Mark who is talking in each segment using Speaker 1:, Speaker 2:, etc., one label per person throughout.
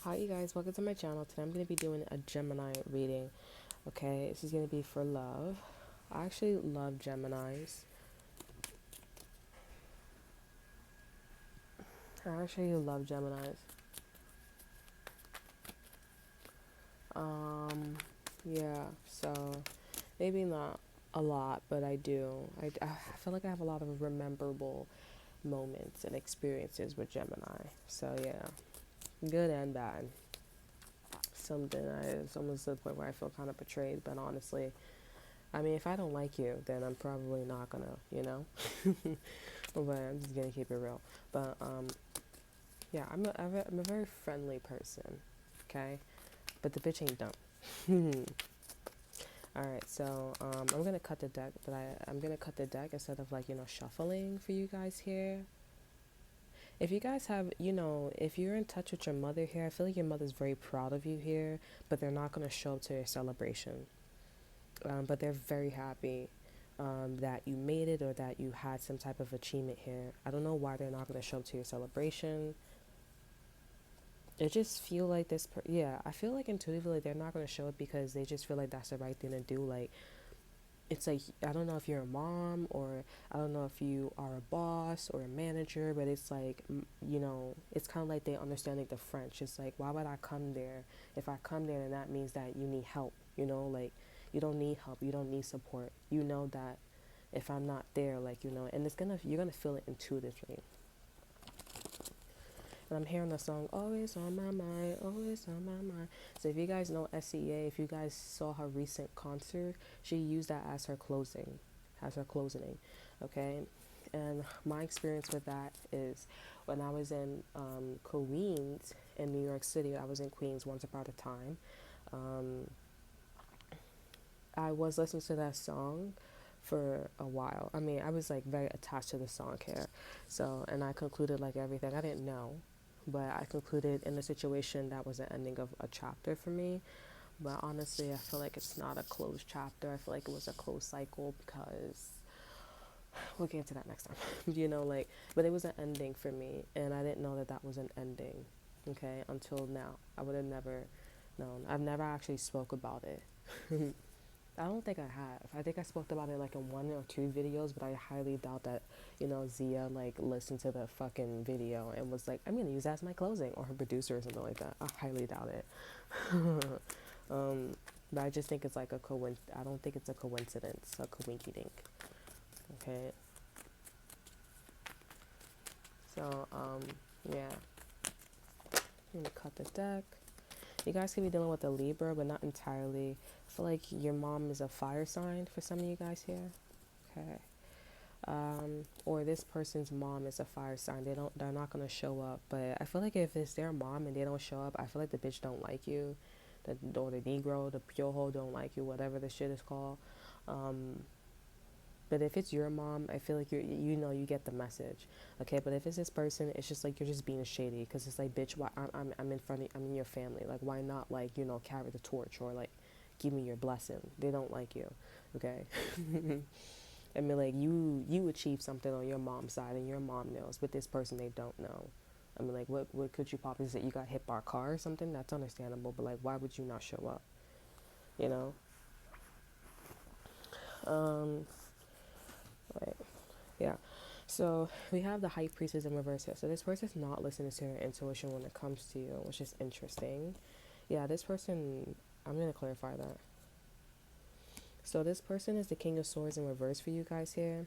Speaker 1: Hi you guys, welcome to my channel. Today I'm going to be doing a Gemini reading. Okay, this is going to be for love. I actually love Geminis. I actually love Geminis. Um, yeah, so maybe not a lot, but I do. I feel like I have a lot of rememberable moments and experiences with Gemini. So yeah, good and bad. It's almost to the point where I feel kind of betrayed, but honestly, I mean, if I don't like you, then I'm probably not gonna, but I'm just gonna keep it real. But yeah, I'm a very friendly person, okay? But the bitch ain't dumb. All right, so I'm gonna cut the deck, but I'm gonna cut the deck instead of shuffling for you guys here. If you guys have, if you're in touch with your mother here, I feel like your mother's very proud of you here, but they're not gonna show up to your celebration. But they're very happy that you made it or that you had some type of achievement here. I don't know why they're not going to show up to your celebration. It just feel like yeah, I feel like intuitively they're not going to show up because they just feel like that's the right thing to do. Like, it's like, I don't know if you're a mom or I don't know if you are a boss or a manager, but it's like, it's kind of like they understanding the French. It's like, why would I come there? If I come there, then that means that you need help, like you don't need help, you don't need support. You know that if I'm not there, and you're gonna feel it intuitively. And I'm hearing the song always on my mind, always on my mind. So if you guys know SEA, if you guys saw her recent concert, she used that as her closing, okay? And my experience with that is when I was in Queens in New York City. I was in Queens once upon a time. Um, I was listening to that song for a while. I mean, I was like very attached to the song here. So, and I concluded like everything. I didn't know, but I concluded in the situation that was the ending of a chapter for me. But honestly, I feel like it's not a closed chapter. I feel like it was a closed cycle because we'll get into that next time. But it was an ending for me, and I didn't know that that was an ending. Okay, until now, I would have never known. I've never actually spoke about it. I don't think I have. I think I spoke about it like in one or two videos, but I highly doubt that, Zia like listened to the fucking video and was like, I'm gonna use that as my closing, or her producer or something like that. I highly doubt it. But I just think it's like I don't think it's a coincidence, a coinky dink. Okay. So, yeah. I'm gonna cut the deck. You guys could be dealing with a Libra, but not entirely. I feel like your mom is a fire sign for some of you guys here. Okay. Or this person's mom is a fire sign. They're not gonna show up. But I feel like if it's their mom and they don't show up, I feel like the bitch don't like you, or the Negro, the piojo don't like you, whatever the shit is called. Um, but if it's your mom, I feel like you get the message, okay. But if it's this person, it's just like you're just being shady because it's like, bitch, why I'm in front of, I'm in your family, like why not carry the torch or like give me your blessing. They don't like you, okay. I mean, like you achieved something on your mom's side and your mom knows, but this person they don't know. I mean, like what could you possibly say? You got hit by a car or something? That's understandable, but like why would you not show up? You know. Um, right. Yeah. So we have the high priestess in reverse here. So this person's not listening to her intuition when it comes to you, which is interesting. Yeah, this person, I'm gonna clarify that. So this person is the king of swords in reverse for you guys here.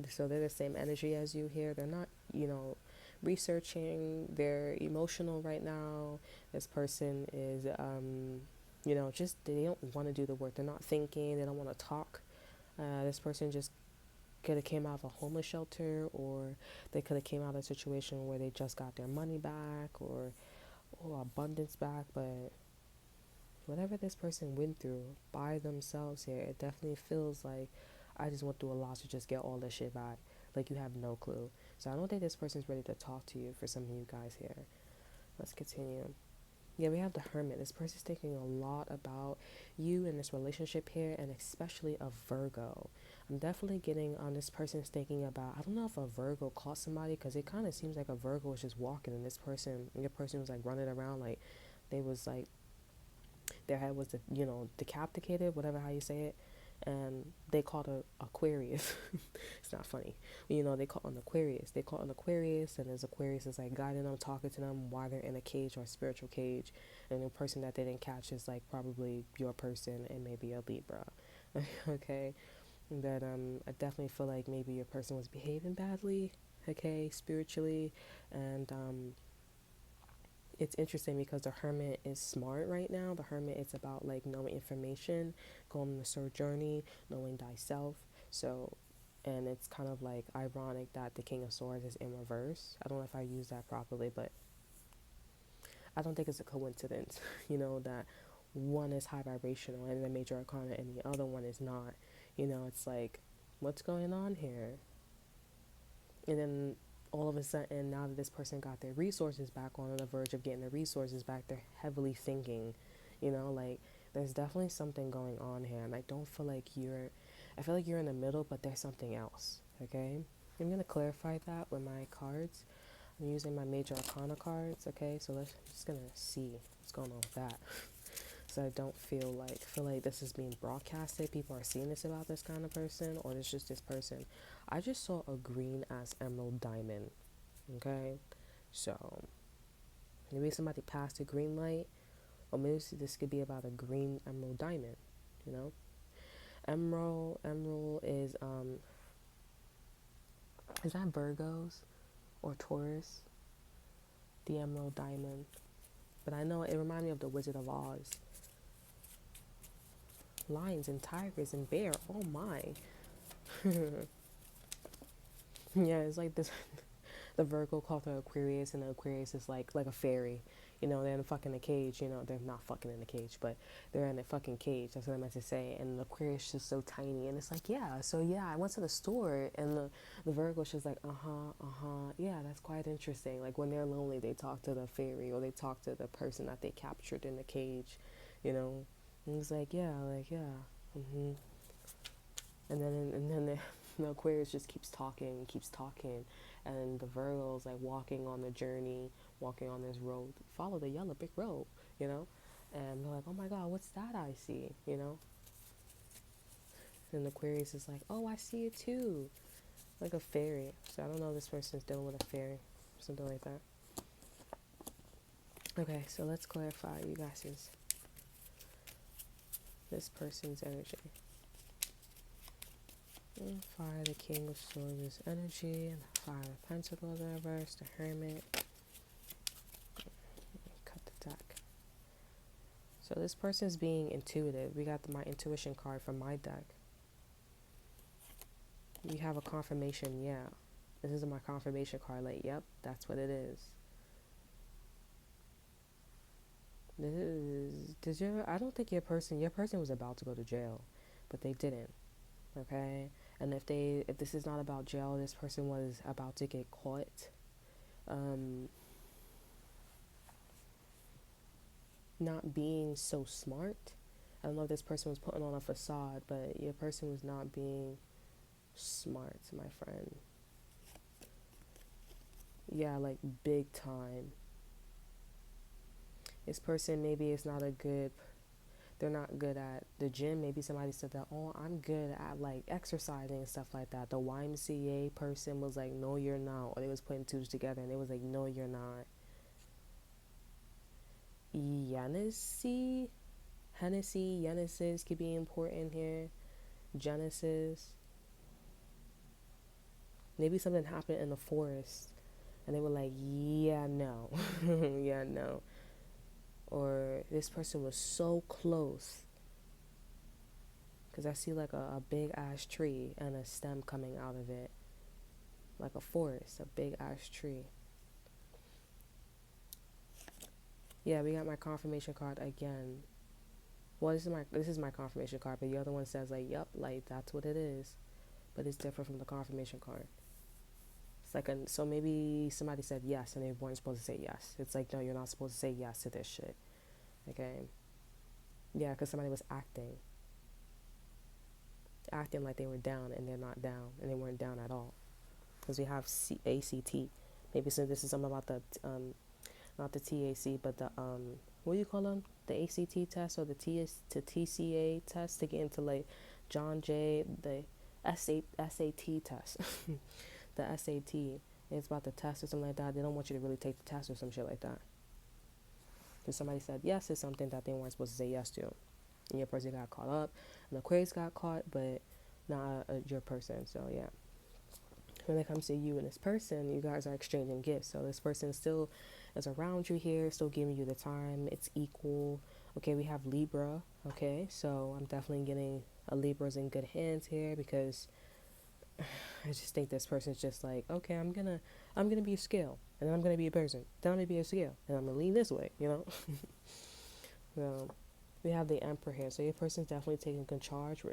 Speaker 1: So they're the same energy as you here. They're not, researching. They're emotional right now. This person is, just they don't want to do the work. They're not thinking. They don't want to talk. This person just could have came out of a homeless shelter, or they could have came out of a situation where they just got their money back or abundance back. But whatever this person went through by themselves here, it definitely feels like I just went through a lot to just get all this shit back. Like you have no clue. So I don't think this person's ready to talk to you for some of you guys here. Let's continue. Yeah, we have the hermit. This person's thinking a lot about you in this relationship here, and especially a Virgo. I'm definitely getting on this person's thinking about, I don't know if a Virgo caught somebody, because it kind of seems like a Virgo was just walking and your person was like running around like They was like, their head was, decapitated, whatever how you say it, and they caught a Aquarius. It's not funny. They caught an Aquarius. They caught an Aquarius, and this Aquarius is like guiding them, talking to them while they're in a cage or a spiritual cage, and the person that they didn't catch is like probably your person and maybe a Libra. Okay, that I definitely feel like maybe your person was behaving badly, okay, spiritually, and it's interesting because the Hermit is smart right now. The Hermit is about like knowing information, going on a soul journey, knowing thyself. So, and it's kind of like ironic that the King of Swords is in reverse. I don't know if I use that properly, but I don't think it's a coincidence, that one is high vibrational and the major arcana and the other one is not. It's like, what's going on here? And then all of a sudden, now that this person got their resources back, on the verge of getting their resources back, they're heavily thinking, like there's definitely something going on here. And I don't feel like I feel like you're in the middle, but there's something else, okay? I'm going to clarify that with my cards. I'm using my major arcana cards, okay? So I'm just going to see what's going on with that. So I don't feel like this is being broadcasted. People are seeing this about this kind of person, or it's just this person. I just saw a green as emerald diamond. Okay, so maybe somebody passed a green light, or maybe this could be about a green emerald diamond. Emerald is that Virgos or Taurus? The emerald diamond, but I know it reminded me of the Wizard of Oz. Lions and tigers and bear. Oh my. Yeah, it's like this. The Virgo called the Aquarius, and the Aquarius is like a fairy. They're in a fucking cage. They're not fucking in a cage, but they're in a fucking cage. That's what I meant to say. And the Aquarius is just so tiny, and it's like, yeah. So yeah, I went to the store, and the Virgo's just like, yeah, that's quite interesting. Like when they're lonely, they talk to the fairy, or they talk to the person that they captured in the cage. And it's like, yeah, mm-hmm. And then the Aquarius just keeps talking, and the Virgo's like walking on the journey, walking on this road, follow the yellow brick road, and they're like, oh my God, what's that I see, And the Aquarius is like, oh, I see it too, like a fairy. So I don't know if this person's dealing with a fairy, something like that. Okay, so let's clarify you guys' this person's energy. Fire the King of Swords energy, and Fire the Pentacles in reverse, the Hermit. Cut the deck. So this person's being intuitive. We got my intuition card from my deck. You have a confirmation, yeah. This is my confirmation card. Like, yep, that's what it is. I don't think your person was about to go to jail, but they didn't. Okay, and if this is not about jail, this person was about to get caught. Not being so smart. I don't know if this person was putting on a facade, but your person was not being smart, my friend. Yeah, like big time. This person maybe is not they're not good at the gym. Maybe somebody said that, oh, I'm good at like exercising and stuff like that. The YMCA person was like, no, you're not. Or they was putting twos together and they was like, no, you're not. Genesis could be important here. Genesis. Maybe something happened in the forest and they were like, yeah, no. Yeah, no. Or this person was so close, because I see like a big ass tree and a stem coming out of it, like a forest, a big ass tree. Yeah, we got my confirmation card again. Well, this is my confirmation card, but the other one says like, yep, like that's what it is, but it's different from the confirmation card. It's like so maybe somebody said yes and they weren't supposed to say yes. It's like, no, you're not supposed to say yes to this shit. Okay. Yeah, because somebody was acting like they were down, and they're not down, and they weren't down at all. Because we have ACT. Maybe so this is something about the not the TAC, but the what do you call them? The ACT test or the TCA test to get into like John Jay, the SAT test. The SAT. It's about the test or something like that. They don't want you to really take the test or some shit like that. Because somebody said yes to something that they weren't supposed to say yes to. And your person got caught up. And the quiz got caught, but not your person. So, yeah. When it comes to you and this person, you guys are exchanging gifts. So this person still is around you here, still giving you the time. It's equal. Okay, we have Libra. Okay, so I'm definitely getting a Libra's in good hands here, because I just think this person's just like, okay, I'm gonna be a scale, and then I'm gonna be a person, then I'm gonna be a scale, and I'm gonna lean this way, you know. So we have the Emperor here. So your person's definitely taking charge.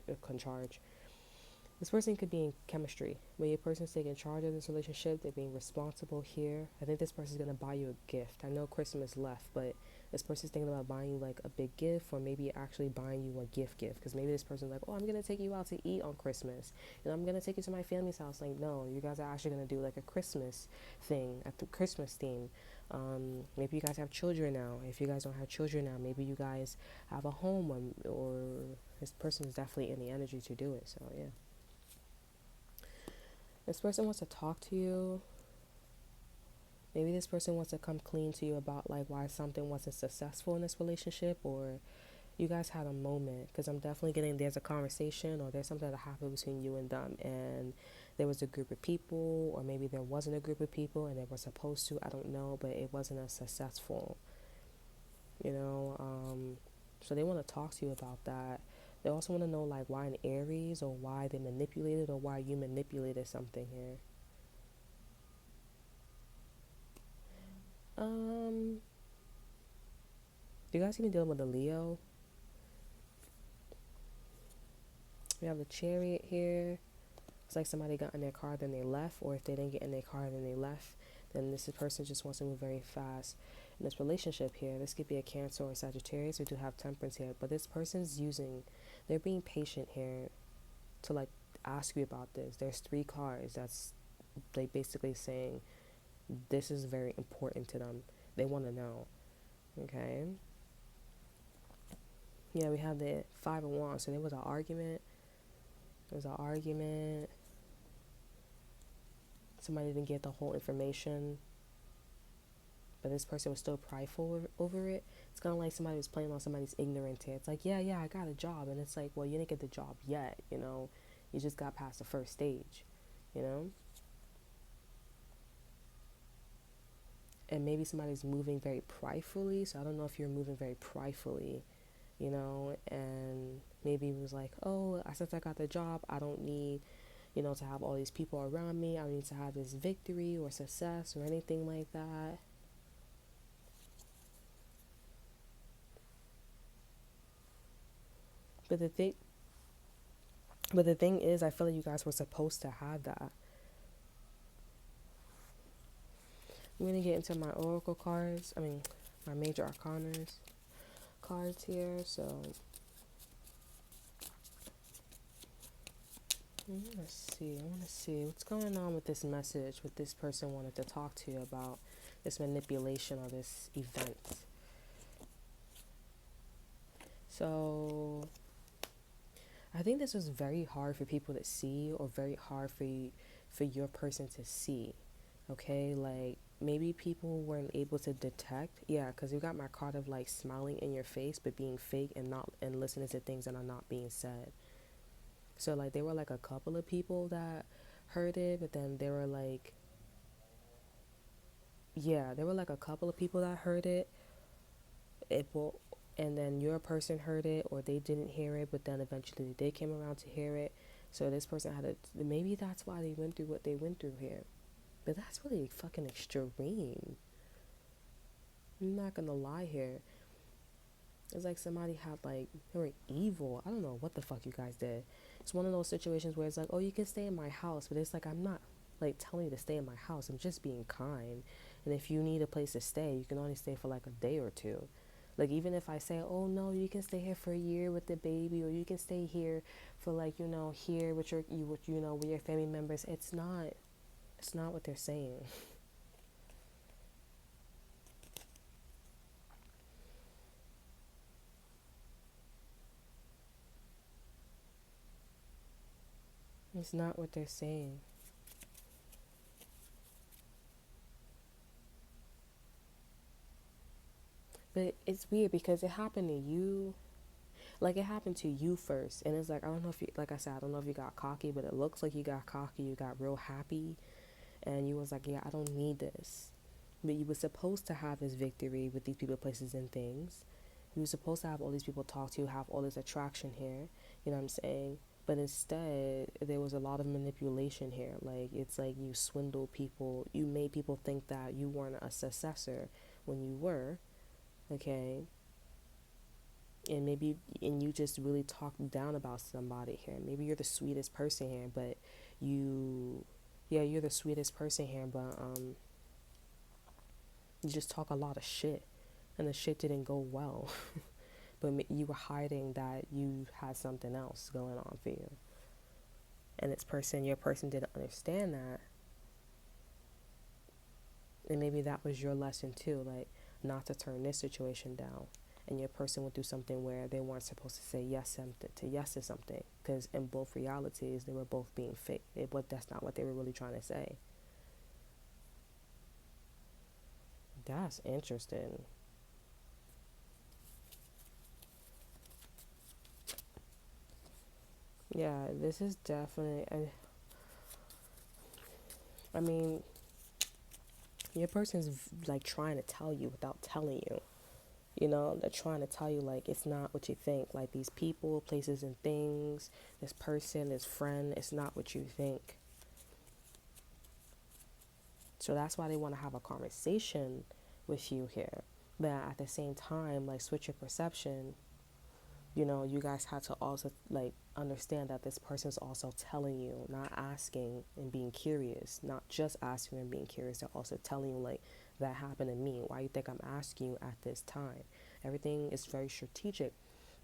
Speaker 1: This person could be in chemistry. When your person's taking charge of this relationship, they're being responsible here. I think this person's going to buy you a gift. I know Christmas left, but this person's thinking about buying you like a big gift, or maybe actually buying you a gift. Because maybe this person's like, oh, I'm going to take you out to eat on Christmas. And I'm going to take you to my family's house. Like, no, you guys are actually going to do like a Christmas thing, at the Christmas theme. Maybe you guys have children now. If you guys don't have children now, maybe you guys have a home, or this person is definitely in the energy to do it. So, yeah. This person wants to talk to you. Maybe this person wants to come clean to you about like why something wasn't successful in this relationship, or you guys had a moment, because I'm definitely getting there's a conversation or there's something that happened between you and them, and there was a group of people, or maybe there wasn't a group of people and they were supposed to, I don't know, but it wasn't as successful, you know. So they want to talk to you about that. They also want to know like why an Aries, or why they manipulated, or why you manipulated something here. You guys even dealing with a Leo? We have the Chariot here. It's like somebody got in their car, then they left, or if they didn't get in their car, then they left. Then this person just wants to move very fast. In this relationship here, this could be a Cancer or Sagittarius. We do have Temperance here, but this person's they're being patient here to like ask you about this. There's 3 cards. That's like basically saying this is very important to them. They want to know. Okay. Yeah, we have the 5 of Wands. So there was an argument. Somebody didn't get the whole information, but this person was still prideful over it. It's kind of like somebody was playing on somebody's ignorance here. It's like, yeah, I got a job. And it's like, well, you didn't get the job yet, you know. You just got past the first stage, you know. And maybe somebody's moving very pridefully. So I don't know if you're moving very pridefully, you know. And maybe it was like, oh, since I got the job, I don't need, you know, to have all these people around me. I don't need to have this victory or success or anything like that. But the thing is, I feel like you guys were supposed to have that. I'm going to get into my oracle cards. My major arcanas cards here. So, I want to see what's going on with this message, what this person wanted to talk to you about, this manipulation or this event. So, I think this was very hard for people to see, or very hard for your person to see. Okay, like maybe people weren't able to detect. Yeah, because you got my card of like smiling in your face but being fake, and listening to things that are not being said. So like there were like a couple of people that heard it, but then there were like a couple of people that heard it. And then your person heard it, or they didn't hear it, but then eventually they came around to hear it. So this person maybe that's why they went through what they went through here. But that's really fucking extreme. I'm not gonna lie here. It's like somebody had they were evil. I don't know what the fuck you guys did. It's one of those situations where it's like, oh, you can stay in my house, but it's like, I'm not like telling you to stay in my house. I'm just being kind. And if you need a place to stay, you can only stay for like a day or two. Like even if I say, oh no, you can stay here for a year with the baby, or you can stay here for like, you know, here with with your family members, it's not what they're saying. It's not what they're saying. But it's weird because it happened to you. Like, it happened to you first. And it's like, I don't know if you, like I said, I don't know if you got cocky, but it looks like you got cocky. You got real happy. And you was like, yeah, I don't need this. But you were supposed to have this victory with these people, places, and things. You were supposed to have all these people talk to you, have all this attraction here. You know what I'm saying? But instead, there was a lot of manipulation here. Like, it's like you swindled people. You made people think that you weren't a successor when you were. Okay? And maybe, and you just really talked down about somebody here. Maybe you're the sweetest person here, but you, yeah, you're the sweetest person here, but, you just talk a lot of shit. And the shit didn't go well. But you were hiding that you had something else going on for you. And your person didn't understand that. And maybe that was your lesson too, like not to turn this situation down. And your person would do something where they weren't supposed to say yes to something. Because in both realities, they were both being fake. But that's not what they were really trying to say. That's interesting. Yeah, this is definitely, I mean, your person's like trying to tell you without telling you. You know, they're trying to tell you like it's not what you think. Like these people, places, and things, this person, this friend, it's not what you think. So that's why they want to have a conversation with you here. But at the same time, like switch your perception. You know, you guys have to also like understand that this person's also telling you, not asking and being curious, not just asking and being curious. They're also telling you like that happened to me. Why you think I'm asking you at this time? Everything is very strategic,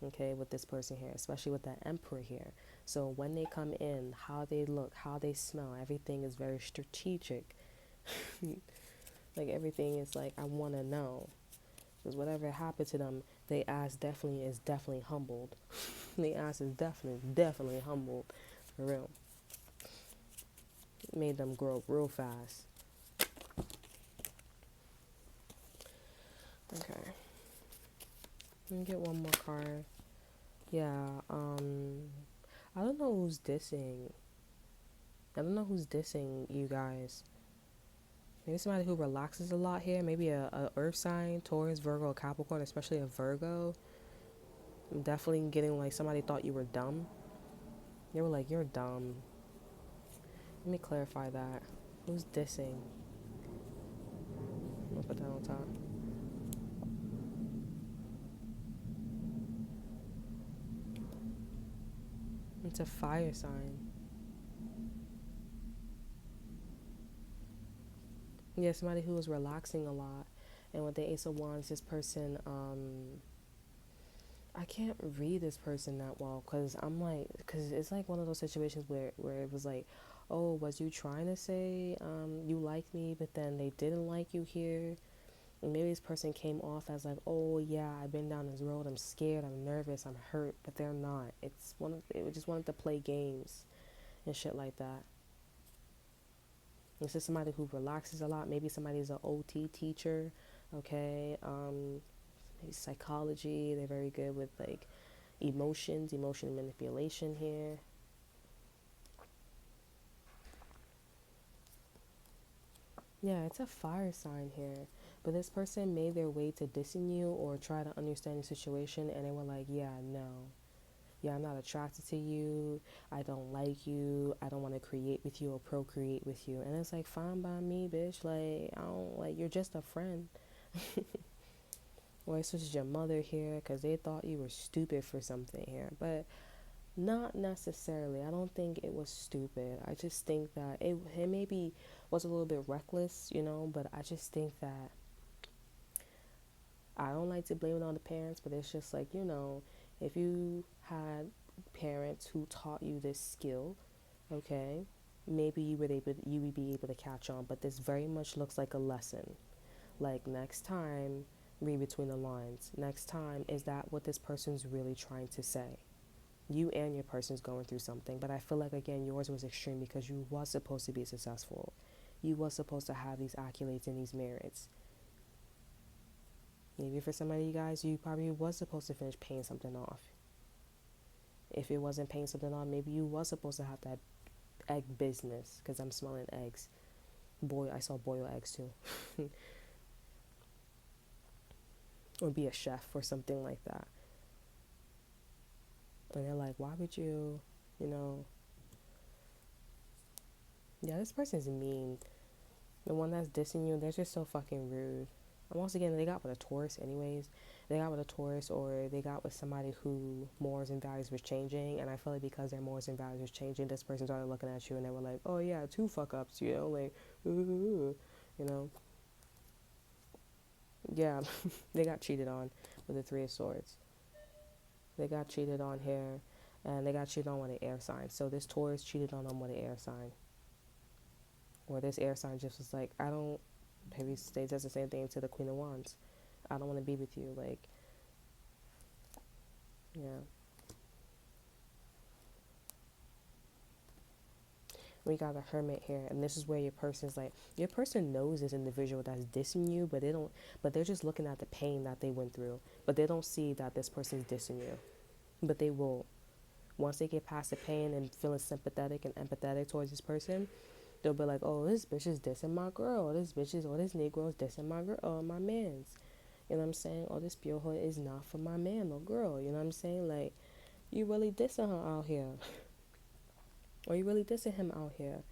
Speaker 1: okay, with this person here, especially with that emperor here. So when they come in, how they look, how they smell, everything is very strategic. Like everything is like, I want to know. Because whatever happened to them, they ass definitely is definitely humbled. The ass is definitely humbled. For real. It made them grow up real fast. Okay. Let me get one more card. Yeah, I don't know who's dissing. I don't know who's dissing you guys. Maybe somebody who relaxes a lot here. Maybe a earth sign, Taurus, Virgo, Capricorn, especially a Virgo. I'm definitely getting like somebody thought you were dumb. They were like, you're dumb. Let me clarify that. Who's dissing? I'm gonna put that on top. It's a fire sign. Yeah, somebody who was relaxing a lot. And with the Ace of Wands, this person, I can't read this person that well because I'm like, because it's like one of those situations where it was like, oh, was you trying to say you like me, but then they didn't like you here? And maybe this person came off as like, oh yeah, I've been down this road, I'm scared, I'm nervous, I'm hurt, but they're not. It's one of they just wanted to play games and shit like that. This is somebody who relaxes a lot. Maybe somebody's an OT teacher, okay? Maybe psychology. They're very good with like emotion manipulation here. Yeah, it's a fire sign here. But this person made their way to dissing you or try to understand the situation, and they were like, yeah, no. Yeah, I'm not attracted to you. I don't like you. I don't want to create with you or procreate with you. And it's like, fine by me, bitch. Like, I don't, like, you're just a friend. Or this was your mother here because they thought you were stupid for something here. But not necessarily. I don't think it was stupid. I just think that it maybe was a little bit reckless, you know, but I just think that I don't like to blame it on the parents, but it's just like, you know, if you had parents who taught you this skill, okay, maybe you would be able to catch on, but this very much looks like a lesson. Like next time, read between the lines. Next time, is that what this person's really trying to say? You and your person's going through something, but I feel like, again, yours was extreme because you was supposed to be successful. You was supposed to have these accolades and these merits. Maybe for some of you guys, you probably was supposed to finish paying something off. If it wasn't paying something off, maybe you was supposed to have that egg business, because I'm smelling eggs. Boy, I saw boiled eggs too. Or be a chef or something like that. And they're like, why would you, you know, yeah, this person's mean. The one that's dissing you, they're just so fucking rude. And once again, they got with a Taurus anyways. They got with a Taurus, or they got with somebody who morals and values was changing. And I feel like because their morals and values was changing, this person started looking at you and they were like, oh yeah, two fuck ups, you know, like, ooh, you know. Yeah, they got cheated on with the Three of Swords. They got cheated on here, and they got cheated on with an air sign. So this Taurus cheated on them with an air sign. Or this air sign just was like, I don't, maybe they does the same thing to the Queen of Wands. I don't want to be with you. Like, yeah. We got a Hermit here, and this is where your person's like, your person knows this individual that's dissing you, but they don't, but they're just looking at the pain that they went through, but they don't see that this person's dissing you. But they will, once they get past the pain and feeling sympathetic and empathetic towards this person, they'll be like, oh, this bitch is dissing my girl, this bitch is, or this Negro is dissing my girl, my man's. You know what I'm saying? Oh, this pure is not for my man or girl. You know what I'm saying? Like, you really dissing her out here. Or you really dissing him out here.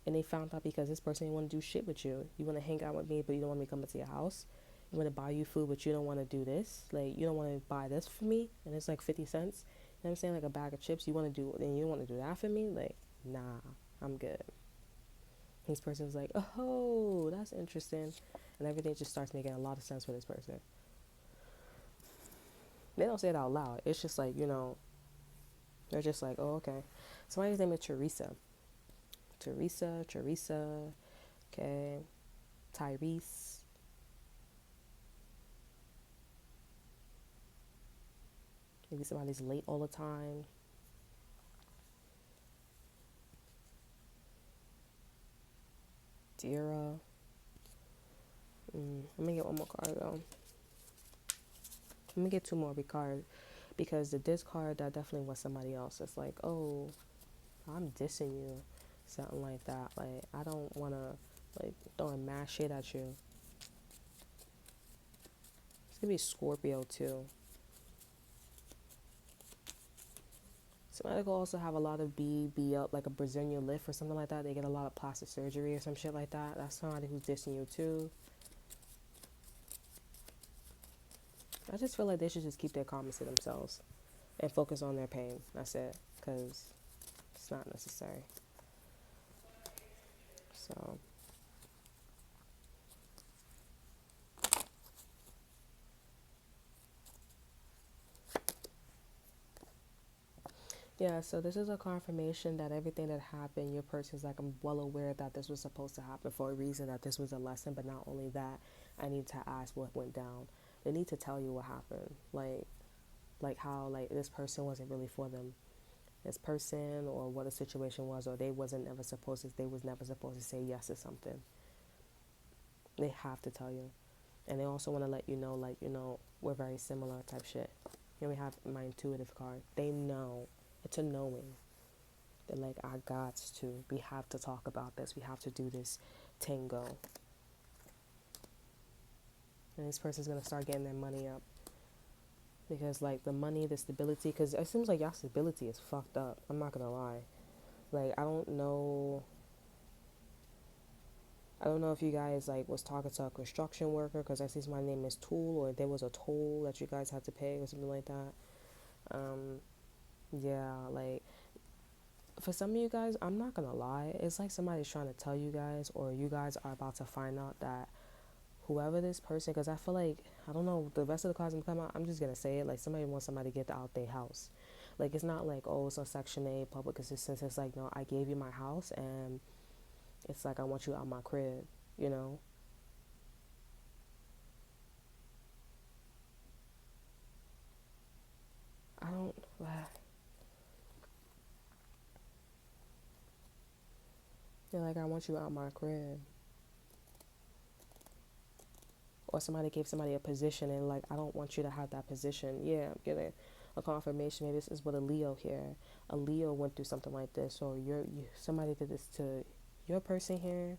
Speaker 1: And they found out because this person didn't want to do shit with you. You want to hang out with me, but you don't want me to come into your house. You want to buy you food, but you don't want to do this. Like, you don't want to buy this for me, and it's like 50 cents. You know what I'm saying? Like a bag of chips. You want to do, and you don't want to do that for me? Like, nah, I'm good. This person's like, oh, that's interesting. And everything just starts making a lot of sense for this person. They don't say it out loud. It's just like, you know, they're just like, oh, okay. Somebody's name is Teresa. Teresa, okay. Tyrese. Maybe somebody's late all the time. Dira. Let me get one more card though. Let me get two more because the discard, that definitely was somebody else. It's like, oh, I'm dissing you, something like that. Like, I don't want to, like, throwing mad shit at you. It's gonna be Scorpio too. Somebody could also have a lot of be up, like a Brazilian lift or something like that. They get a lot of plastic surgery or some shit like that. That's somebody who's dissing you too. I just feel like they should just keep their comments to themselves and focus on their pain. That's it, because it's not necessary. So, yeah, so this is a confirmation that everything that happened, your person's like, I'm well aware that this was supposed to happen for a reason, that this was a lesson, but not only that, I need to ask what went down. They need to tell you what happened. Like how, like, this person wasn't really for them. This person, or what the situation was, or they was never supposed to say yes to something. They have to tell you. And they also want to let you know, like, you know, we're very similar type shit. Here we have my intuitive card. They know. It's a knowing. They're like, we have to talk about this. We have to do this tango. And this person's going to start getting their money up. Because, like, the money, the stability, because it seems like y'all stability is fucked up. I'm not going to lie. Like, I don't know if you guys, like, was talking to a construction worker, because I see my name is Tool, or there was a toll that you guys had to pay or something like that. Yeah, like, for some of you guys, I'm not gonna lie, it's like somebody's trying to tell you guys, or you guys are about to find out that whoever this person, because I feel like, I don't know, the rest of the cards I'm coming out, I'm just gonna say it, like, somebody wants somebody to get out their house. Like, it's not like, oh, it's a Section 8 public assistance. It's like, no, I gave you my house, and it's like, I want you out my crib, you know? I don't, say like, I want you out my crib, or somebody gave somebody a position and like, I don't want you to have that position. Yeah, I'm getting a confirmation. Maybe this is with a Leo here. A Leo went through something like this, or somebody did this to your person here,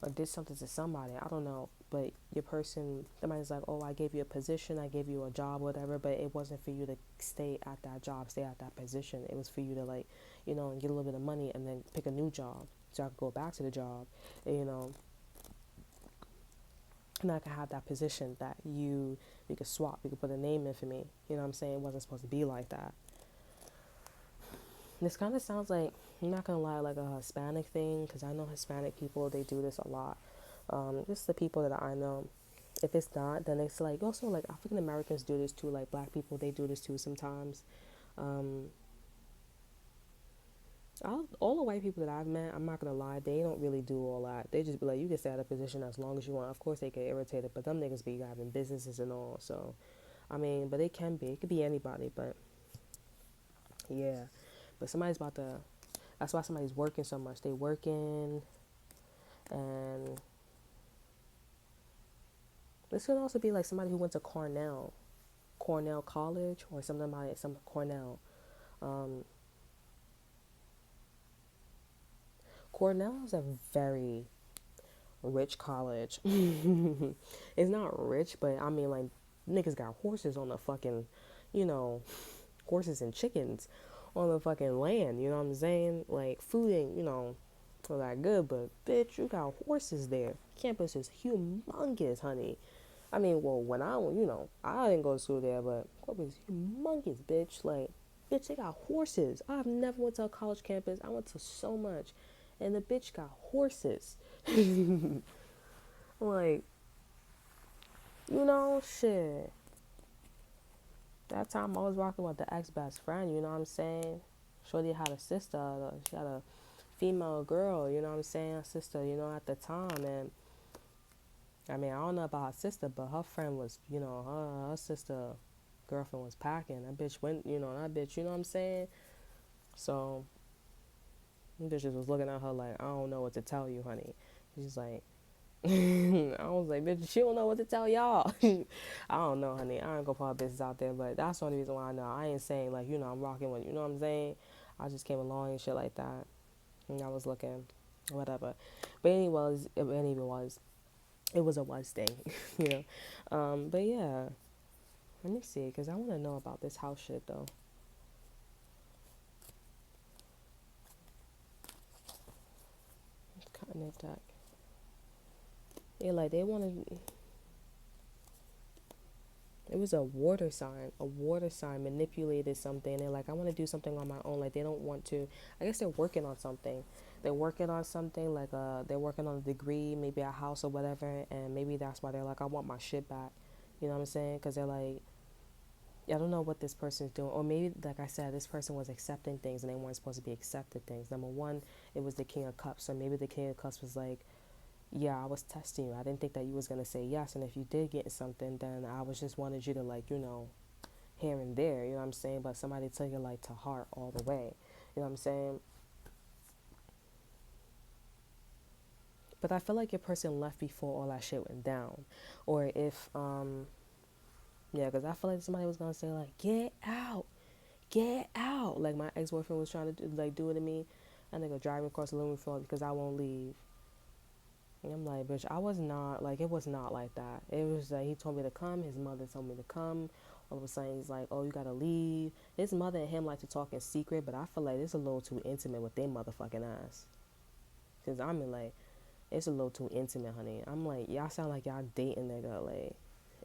Speaker 1: or did something to somebody. I don't know, but your person, somebody's like, oh, I gave you a position, I gave you a job, whatever, but it wasn't for you to stay at that job, stay at that position. It was for you to like, get a little bit of money and then pick a new job, so I could go back to the job, and, and I could have that position that we could swap, we could put a name in for me. You know what I'm saying? It wasn't supposed to be like that. This kind of sounds like, I'm not gonna lie, like a Hispanic thing, because I know Hispanic people, they do this a lot. Just the people that I know. If it's not, then it's like, also like African Americans do this too, like black people, they do this too sometimes. Um, all the white people that I've met, I'm not gonna lie, they don't really do all that. They just be like, you can stay at a position as long as you want. Of course, they get irritated, but them niggas be having businesses and all. So, I mean, but it could be anybody. But yeah, but somebody's about to. That's why somebody's working so much. They working, and this could also be like somebody who went to Cornell College, or something like some Cornell. Um, Cornell is a very rich college. It's not rich, but I mean, like, niggas got horses on the fucking, you know, horses and chickens on the fucking land. You know what I'm saying? Like, food ain't, all that good, but bitch, you got horses there. Campus is humongous, honey. I mean, well, when I didn't go to school there, but campus is humongous, bitch. Like, bitch, they got horses. I've never went to a college campus. I went to so much, and the bitch got horses. Like, shit. That time I was rocking with the ex-best friend, you know what I'm saying? Shorty had a sister, she had a female girl, you know what I'm saying? A sister, at the time. And I mean, I don't know about her sister, but her friend was, her sister girlfriend was packing. That bitch went, that bitch, you know what I'm saying? So, them bitches was looking at her like, I don't know what to tell you, honey. She's like, I was like, bitch, she don't know what to tell y'all. I don't know, honey. I ain't gonna put her business out there, but that's the only reason why I know. I ain't saying like, I'm rocking with, you know what I'm saying? I just came along and shit like that, and I was looking, whatever. But it was a was thing, you know. But yeah, let me see, cause I want to know about this house shit though. Continent deck. Yeah, like they wanted. It was a water sign. A water sign manipulated something. They're like, I want to do something on my own. Like, they don't want to. I guess they're working on something. They're working on something. Like, they're working on a degree, maybe a house or whatever. And maybe that's why they're like, I want my shit back. You know what I'm saying? Because they're like, I don't know what this person's doing. Or maybe, like I said, this person was accepting things and they weren't supposed to be accepting things. Number one, it was the King of Cups. So maybe the King of Cups was like, yeah, I was testing you. I didn't think that you was going to say yes. And if you did get something, then I was just wanted you to, like, here and there. You know what I'm saying? But somebody took it, like, to heart all the way. You know what I'm saying? But I feel like your person left before all that shit went down. Or if, yeah, because I feel like somebody was going to say, like, get out. Get out. Like, my ex-boyfriend was trying to, do it to me. That nigga driving across the living floor because I won't leave. And I'm like, bitch, I was not, like, it was not like that. It was like, he told me to come. His mother told me to come. All of a sudden, he's like, oh, you got to leave. His mother and him like to talk in secret, but I feel like it's a little too intimate with their motherfucking ass. Because I mean, like, it's a little too intimate, honey. I'm like, y'all sound like y'all dating, nigga. Like,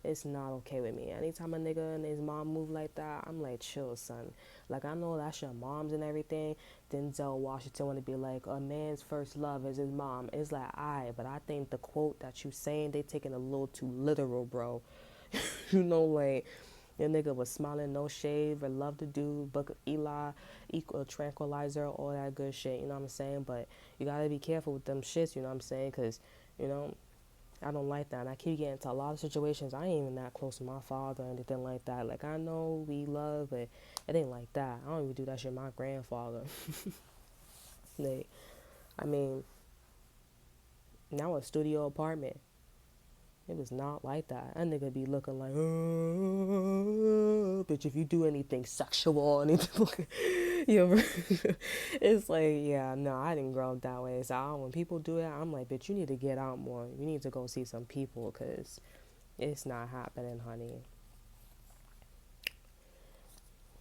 Speaker 1: it's not okay with me. Anytime a nigga and his mom move like that, I'm like, chill, son. Like, I know that's your mom's and everything. Denzel Washington want to be like, a man's first love is his mom. It's like, alright, but I think the quote that you saying, they taking a little too literal, bro. Like, your nigga was smiling, no shave, and love to do, Book of Eli, equal tranquilizer, all that good shit, you know what I'm saying? But you gotta be careful with them shits, you know what I'm saying? Because, I don't like that. And I keep getting into a lot of situations. I ain't even that close to my father or anything like that. Like, I know we love, but it ain't like that. I don't even do that shit with my grandfather. Like, I mean, Now a studio apartment. It was not like that. That nigga be looking like, bitch, if you do anything sexual, anything, you know, it's like, yeah, no, I didn't grow up that way. So when people do that, I'm like, bitch, you need to get out more. You need to go see some people because it's not happening, honey.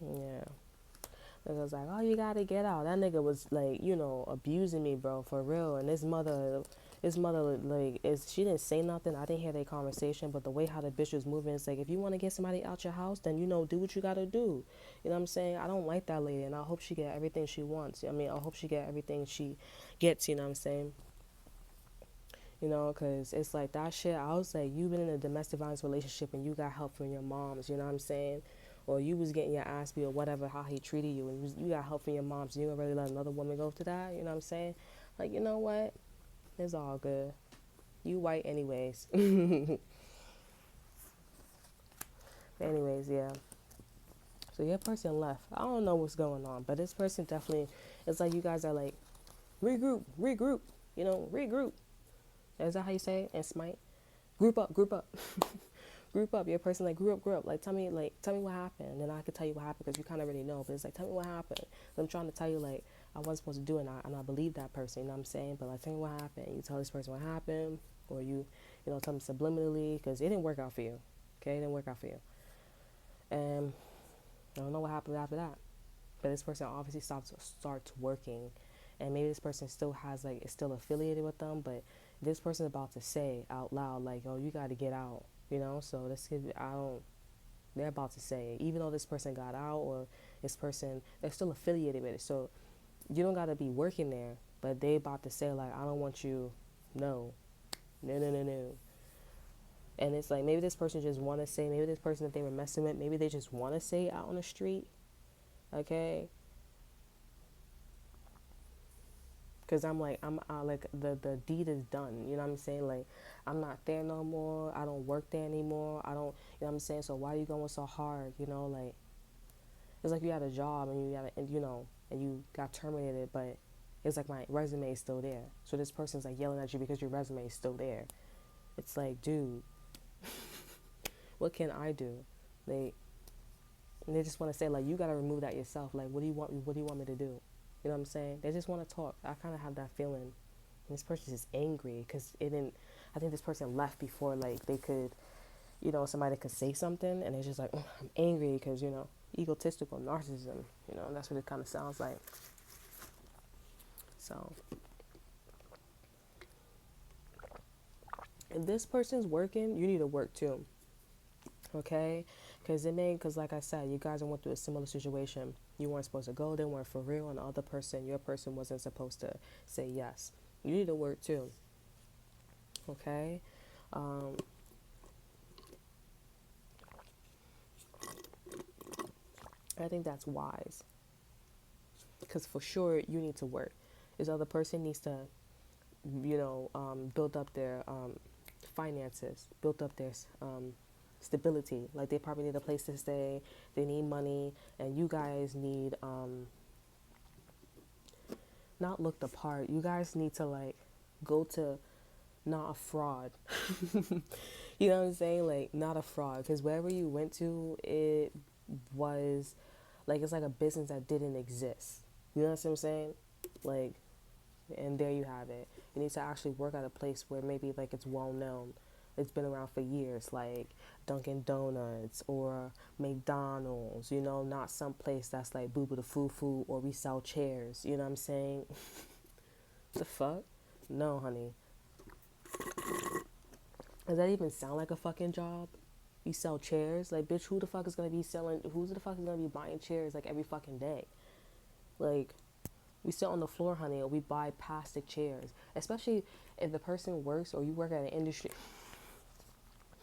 Speaker 1: Yeah. Nigga was like, oh, you gotta get out. That nigga was like, abusing me, bro, for real. And his mother, like, she didn't say nothing. I didn't hear their conversation, but the way how the bitch was moving, it's like, if you want to get somebody out your house, then, do what you gotta do. You know what I'm saying? I don't like that lady, and I hope she get everything she wants. I mean, I hope she get everything she gets, you know what I'm saying? Because it's like that shit. I was like, you been in a domestic violence relationship and you got help from your moms, you know what I'm saying? Or you was getting your ass beat or whatever, how he treated you, and you got help from your moms, and you gonna really let another woman go through that, you know what I'm saying? Like, you know what? It's all good. You white anyways. Anyways, yeah. So your person left. I don't know what's going on, but this person definitely, it's like you guys are like, regroup, regroup. Is that how you say it? And smite? Group up. Group up. Your person like grew up. Like tell me what happened, and then I could tell you what happened because you kind of already know. But it's like tell me what happened. I'm trying to tell you like I wasn't supposed to do it, and I believe that person. You know what I'm saying? But like tell me what happened. You tell this person what happened, or tell them subliminally because it didn't work out for you. Okay, it didn't work out for you. And I don't know what happened after that. But this person obviously starts working, and maybe this person still has like is still affiliated with them, but this person is about to say out loud like, "Oh, you got to get out," So this kid, they're about to say, even though this person got out or this person, they're still affiliated with it. So you don't got to be working there, but they about to say like, "I don't want you," no. And it's like maybe this person just want to say, maybe this person that they were messing with, maybe they just want to say out on the street, okay? Because I'm like, like the deed is done. You know what I'm saying? Like, I'm not there no more. I don't work there anymore. I don't, you know what I'm saying? So why are you going so hard? Like, it's like you had a job and and you got terminated, but it's like my resume is still there. So this person's like yelling at you because your resume is still there. It's like, dude, what can I do? They just want to say like, you got to remove that yourself. Like, what do you want me to do? You know what I'm saying? They just want to talk. I kind of have that feeling. And this person is angry because I think this person left before like they could, somebody could say something, and it's just like, "Oh, I'm angry because egotistical narcissism. And that's what it kind of sounds like. So if this person's working, you need to work too. Okay? Because like I said, you guys went through a similar situation. You weren't supposed to go, they weren't for real, and the other person, your person wasn't supposed to say yes. You need to work too. Okay? I think that's wise. Because for sure, you need to work. This other person needs to, build up their finances, build up their stability. Like they probably need a place to stay, they need money, and you guys need not look the part. You guys need to like go to not a fraud. You know what I'm saying? Like not a fraud, because wherever you went to, it was like it's like a business that didn't exist. You know what I'm saying? Like, and there you have it. You need to actually work at a place where maybe like it's well known. It's been around for years, like Dunkin' Donuts or McDonald's, not some place that's like boo boo the foo or we sell chairs, you know what I'm saying? The fuck? No, honey. Does that even sound like a fucking job? You sell chairs? Like, bitch, who the fuck is gonna be buying chairs like every fucking day? Like, we sit on the floor, honey, or we buy plastic chairs. Especially if the person works or you work at an industry.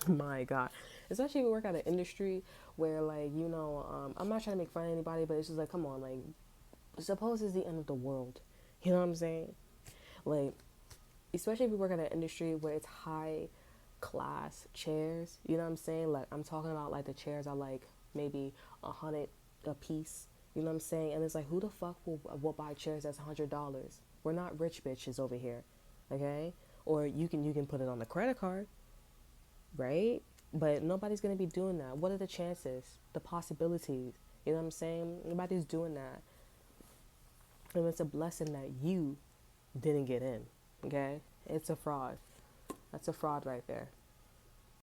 Speaker 1: My God. Especially if you work at an industry where, like, I'm not trying to make fun of anybody, but it's just like, come on, like, suppose it's the end of the world. You know what I'm saying? Like, especially if you work at an industry where it's high class chairs, you know what I'm saying? Like, I'm talking about, like, the chairs are, like, maybe $100 a piece. You know what I'm saying? And it's like, who the fuck will buy chairs that's $100? We're not rich bitches over here, okay? Or you can put it on the credit card, right? But nobody's gonna be doing that. What are the chances? The possibilities? You know what I'm saying? Nobody's doing that. And it's a blessing that you didn't get in. Okay? It's a fraud. That's a fraud right there.